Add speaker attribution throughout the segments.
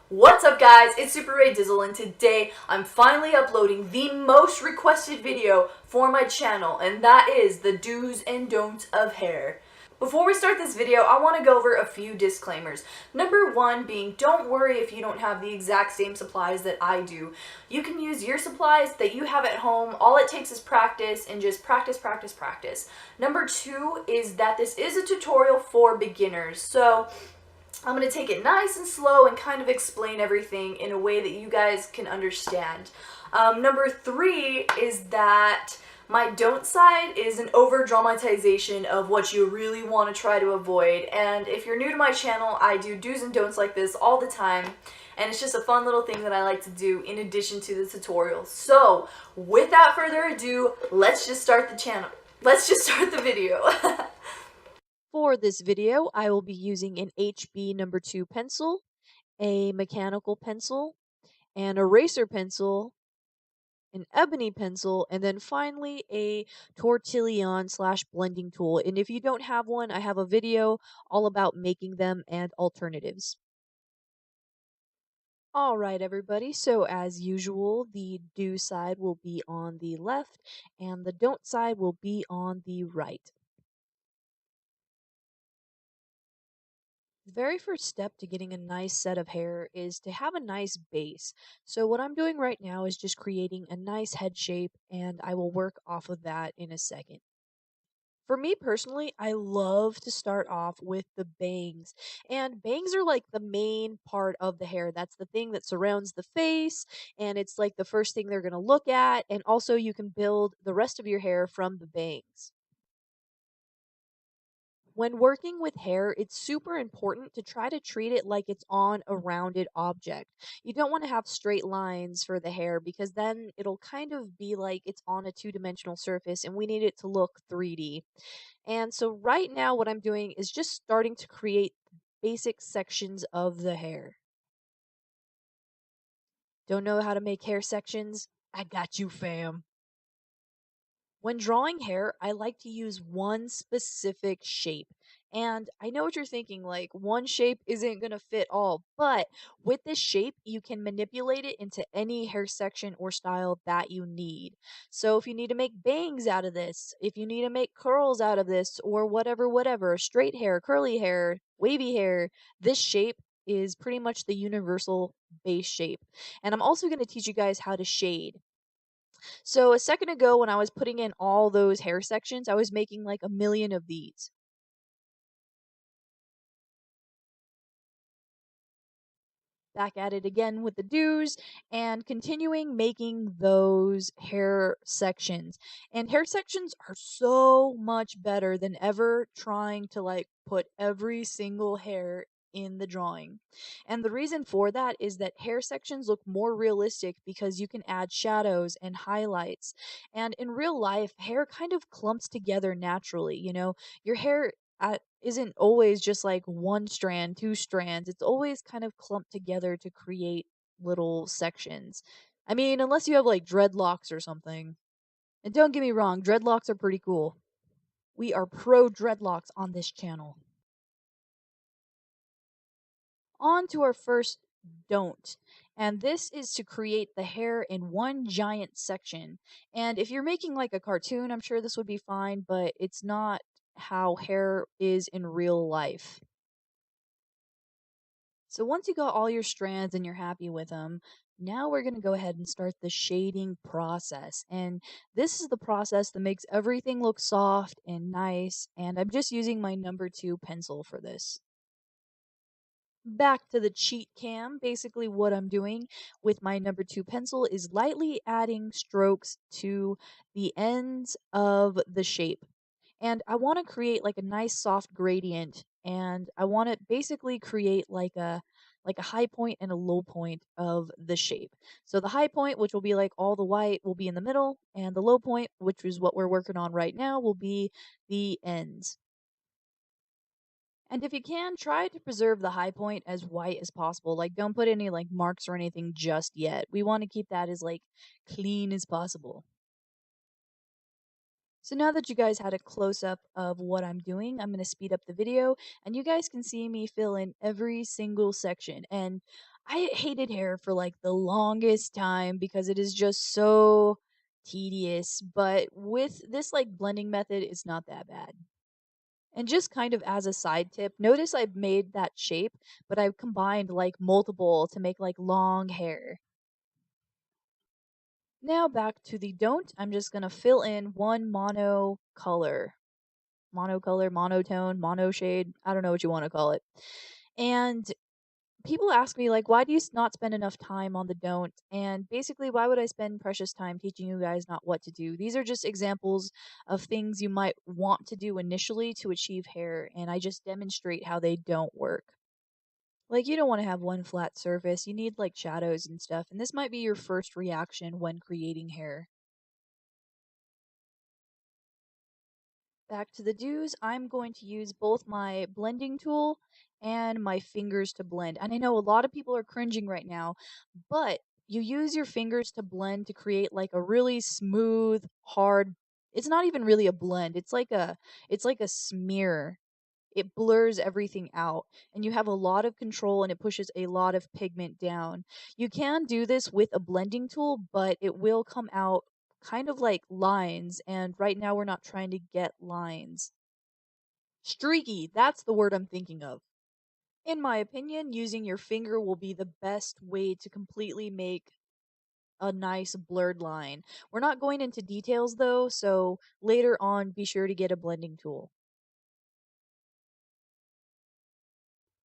Speaker 1: What's up guys, it's Super Ray Dizzle and today I'm finally uploading the most requested video for my channel, and that is the do's and don'ts of hair. Before we start this video, I want to go over a few disclaimers. Number one being, don't worry if you don't have the exact same supplies that I do. You can use your supplies that you have at home. All it takes is practice, and just practice, practice, practice. Number two is that this is a tutorial for beginners, so I'm going to take it nice and slow and kind of explain everything in a way that you guys can understand. Number three is that my don't side is an over dramatization of what you really want to try to avoid. And if you're new to my channel, I do do's and don'ts like this all the time. And it's just a fun little thing that I like to do in addition to the tutorial. So without further ado, let's just start the channel. Let's just start the video.
Speaker 2: For this video, I will be using an HB number 2 pencil, a mechanical pencil, an eraser pencil, an ebony pencil, and then finally a tortillon / blending tool. And if you don't have one, I have a video all about making them and alternatives. All right, everybody. So as usual, the do side will be on the left and the don't side will be on the right. The very first step to getting a nice set of hair is to have a nice base. So what I'm doing right now is just creating a nice head shape, and I will work off of that in a second. For me personally, I love to start off with the bangs. And bangs are like the main part of the hair. That's the thing that surrounds the face, and it's like the first thing they're going to look at. And also, you can build the rest of your hair from the bangs. When working with hair, it's super important to try to treat it like it's on a rounded object. You don't want to have straight lines for the hair because then it'll kind of be like it's on a two-dimensional surface and we need it to look 3D. And so right now what I'm doing is just starting to create basic sections of the hair. Don't know how to make hair sections? I got you, fam. When drawing hair, I like to use one specific shape. And I know what you're thinking, like, one shape isn't going to fit all. But with this shape, you can manipulate it into any hair section or style that you need. So if you need to make bangs out of this, if you need to make curls out of this, or whatever, straight hair, curly hair, wavy hair, this shape is pretty much the universal base shape. And I'm also going to teach you guys how to shade. So a second ago, when I was putting in all those hair sections, I was making like a million of these. Back at it again with the do's and continuing making those hair sections. And hair sections are so much better than ever trying to like put every single hair in the drawing. And the reason for that is that hair sections look more realistic because you can add shadows and highlights. And in real life, hair kind of clumps together naturally, Your hair isn't always just like one strand, two strands. It's always kind of clumped together to create little sections. I mean, unless you have like dreadlocks or something. And don't get me wrong, dreadlocks are pretty cool. We are pro dreadlocks on this channel. On to our first don't. And this is to create the hair in one giant section. And if you're making like a cartoon, I'm sure this would be fine, but it's not how hair is in real life. So once you got all your strands and you're happy with them, now we're going to go ahead and start the shading process. And this is the process that makes everything look soft and nice. And I'm just using my number 2 pencil for this. Back to the cheat cam. Basically what I'm doing with my number 2 pencil is lightly adding strokes to the ends of the shape. And I want to create like a nice soft gradient, and I want to basically create like a high point and a low point of the shape. So the high point, which will be like all the white, will be in the middle, and the low point, which is what we're working on right now, will be the ends. And if you can, try to preserve the high point as white as possible. Like, don't put any like marks or anything just yet. We want to keep that as like clean as possible. So now that you guys had a close-up of what I'm doing, I'm going to speed up the video and you guys can see me fill in every single section. And I hated hair for like the longest time because it is just so tedious, but with this like blending method, it's not that bad. And just kind of as a side tip, notice I've made that shape, but I've combined like multiple to make like long hair. Now back to the don't. I'm just going to fill in one mono color. Monocolor, monotone, mono shade. I don't know what you want to call it. And people ask me like, why do you not spend enough time on the don't? And basically, why would I spend precious time teaching you guys not what to do? These are just examples of things you might want to do initially to achieve hair, and I just demonstrate how they don't work. Like, you don't want to have one flat surface, you need like shadows and stuff, and this might be your first reaction when creating hair. Back to the do's, I'm going to use both my blending tool and my fingers to blend. And I know a lot of people are cringing right now, but you use your fingers to blend to create like a really smooth, hard, it's not even really a blend. It's like a smear. It blurs everything out and you have a lot of control and it pushes a lot of pigment down. You can do this with a blending tool, but it will come out kind of like lines, and right now we're not trying to get lines. Streaky, that's the word I'm thinking of. In my opinion, using your finger will be the best way to completely make a nice blurred line. We're not going into details though, so later on be sure to get a blending tool.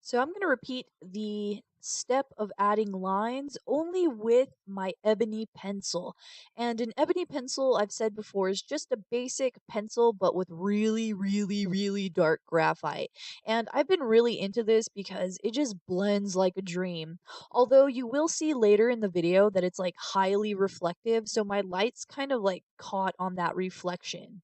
Speaker 2: So I'm going to repeat the step of adding lines only with my ebony pencil. And an ebony pencil, I've said before, is just a basic pencil but with really, really, really dark graphite. And I've been really into this because it just blends like a dream. Although you will see later in the video that it's like highly reflective, so my light's kind of like caught on that reflection.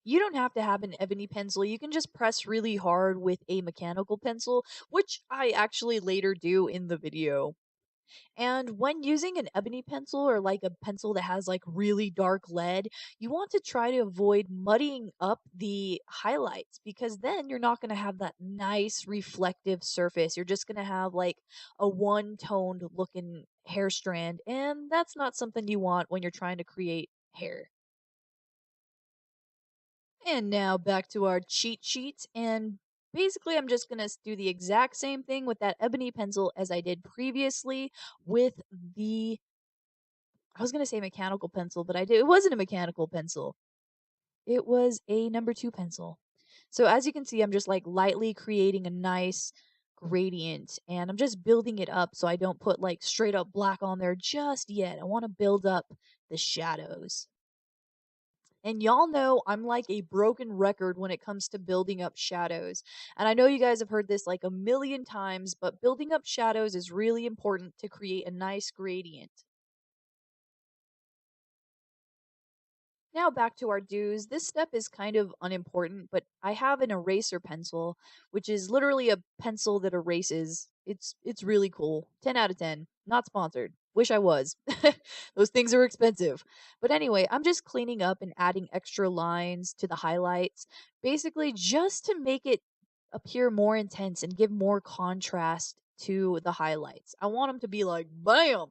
Speaker 2: You don't have to have an ebony pencil. You can just press really hard with a mechanical pencil, which I actually later do in the video. And when using an ebony pencil or like a pencil that has like really dark lead, you want to try to avoid muddying up the highlights because then you're not going to have that nice reflective surface. You're just going to have like a one-toned looking hair strand, and that's not something you want when you're trying to create hair. And now back to our cheat sheet. And basically, I'm just going to do the exact same thing with that ebony pencil as I did previously with the. I was going to say mechanical pencil, but it wasn't a mechanical pencil. It was a number 2 pencil. So as you can see, I'm just like lightly creating a nice gradient and I'm just building it up so I don't put like straight up black on there just yet. I want to build up the shadows. And y'all know I'm like a broken record when it comes to building up shadows. And I know you guys have heard this like a million times, but building up shadows is really important to create a nice gradient. Now back to our do's. This step is kind of unimportant, but I have an eraser pencil, which is literally a pencil that erases. It's really cool. 10 out of 10. Not sponsored. Wish I was. Those things are expensive. But anyway, I'm just cleaning up and adding extra lines to the highlights, basically just to make it appear more intense and give more contrast to the highlights. I want them to be like bam.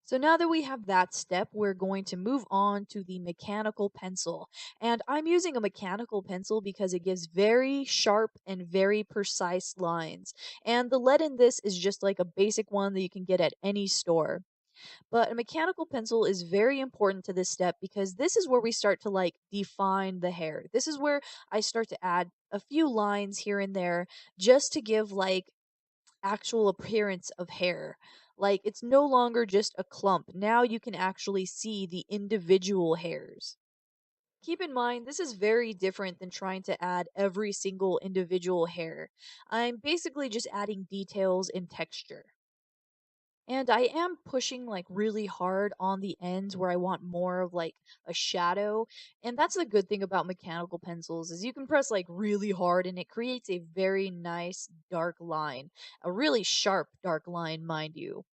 Speaker 2: So now that we have that step, we're going to move on to the mechanical pencil. And I'm using a mechanical pencil because it gives very sharp and very precise lines. And the lead in this is just like a basic one that you can get at any store. But a mechanical pencil is very important to this step because this is where we start to like define the hair. This is where I start to add a few lines here and there just to give like actual appearance of hair. Like it's no longer just a clump. Now you can actually see the individual hairs. Keep in mind, this is very different than trying to add every single individual hair. I'm basically just adding details and texture. And I am pushing like really hard on the ends where I want more of like a shadow. And that's the good thing about mechanical pencils is you can press like really hard and it creates a very nice dark line. A really sharp dark line, mind you.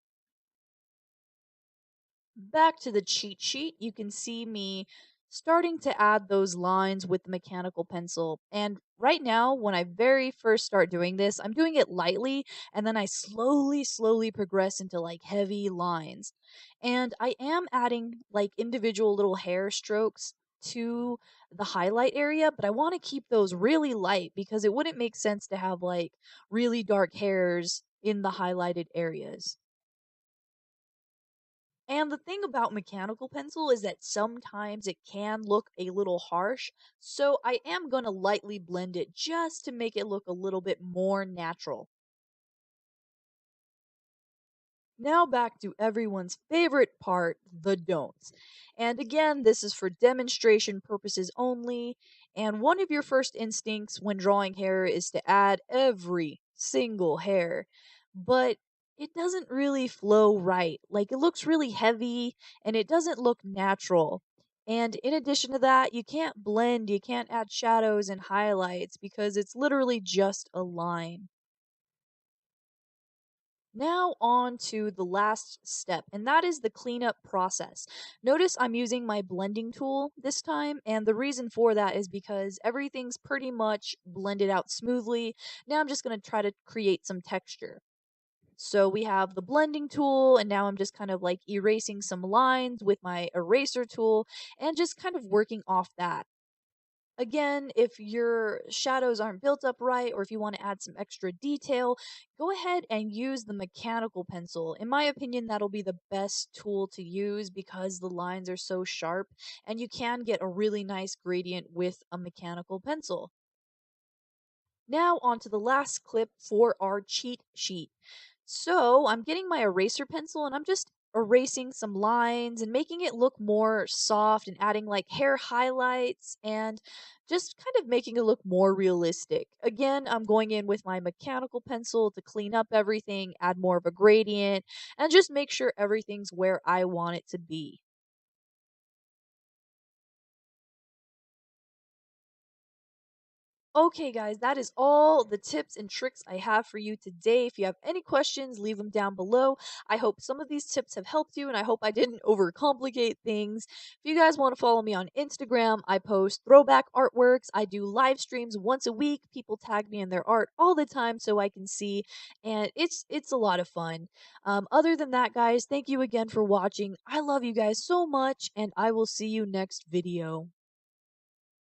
Speaker 2: Back to the cheat sheet, you can see me starting to add those lines with the mechanical pencil. And right now, when I very first start doing this, I'm doing it lightly and then I slowly progress into like heavy lines. And I am adding like individual little hair strokes to the highlight area, but I want to keep those really light because it wouldn't make sense to have like really dark hairs in the highlighted areas. And the thing about mechanical pencil is that sometimes it can look a little harsh, so I am going to lightly blend it just to make it look a little bit more natural. Now back to everyone's favorite part, the don'ts. And again, this is for demonstration purposes only. And one of your first instincts when drawing hair is to add every single hair. But it doesn't really flow right. Like it looks really heavy and it doesn't look natural. And in addition to that, you can't blend, you can't add shadows and highlights because it's literally just a line. Now on to the last step, and that is the cleanup process. Notice I'm using my blending tool this time, and the reason for that is because everything's pretty much blended out smoothly. Now I'm just going to try to create some texture. So we have the blending tool, and now I'm just kind of like erasing some lines with my eraser tool and just kind of working off that. Again, if your shadows aren't built up right or if you want to add some extra detail, go ahead and use the mechanical pencil. In my opinion, that'll be the best tool to use because the lines are so sharp and you can get a really nice gradient with a mechanical pencil. Now, on to the last clip for our cheat sheet. So, I'm getting my eraser pencil and I'm just erasing some lines and making it look more soft and adding like hair highlights and just kind of making it look more realistic. Again, I'm going in with my mechanical pencil to clean up everything, add more of a gradient, and just make sure everything's where I want it to be. Okay, guys, that is all the tips and tricks I have for you today. If you have any questions, leave them down below. I hope some of these tips have helped you, and I hope I didn't overcomplicate things. If you guys want to follow me on Instagram, I post throwback artworks. I do live streams once a week. People tag me in their art all the time so I can see, and it's a lot of fun. Other than that, guys, thank you again for watching. I love you guys so much, and I will see you next video.